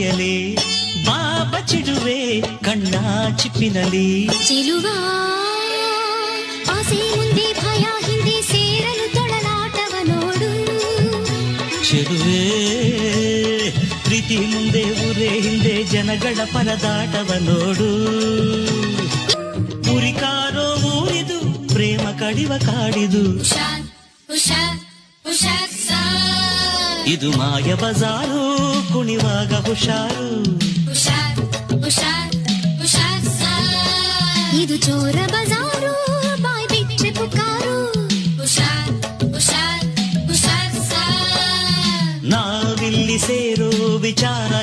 ಬಯಲೇ ಬಾಬ ಚಿಡುವೆ ಕಣ್ಣ ಚಿಪ್ಪಿನಲಿ ಚಿಲುವ ಆಸೆ ಮುಂದೆ ಭಯ ಹಿಂದೆ ಸೇರಲು ತೊಳಲಾಟವ ನೋಡು ಚೆಲುವೆ ಪ್ರೀತಿ ಮುಂದೆ ಊರೇ ಹಿಂದೆ ಜನಗಳ ಪರದಾಟವ ನೋಡು ಉರಿಕಾರೋ ಊರಿದು ಪ್ರೇಮ ಕಡಿವ ಕಾಡಿದು ಹುಷಾರ್ ಹುಷಾರ್ ಹುಷಾರ್ ಸಾರ್ ಇದು ಮಾಯ ಬಜಾರು ಕುಣಿವಾಗ ಹುಷಾರು ಹುಷಾರ್ ಹುಷಾರ್ ಹುಷಾರ್ ಸಾರ್ ಇದು ಚೋರ ಬಜಾರು ಬಾಯ್ ಬಿಟ್ಟರೆ ಪುಕಾರು ಹುಷಾರ್ ಹುಷಾರ್ ಹುಷಾರ್ ಸಾರ್ ನಾವಿಲ್ಲಿ ಸೇರೋ ವಿಚಾರ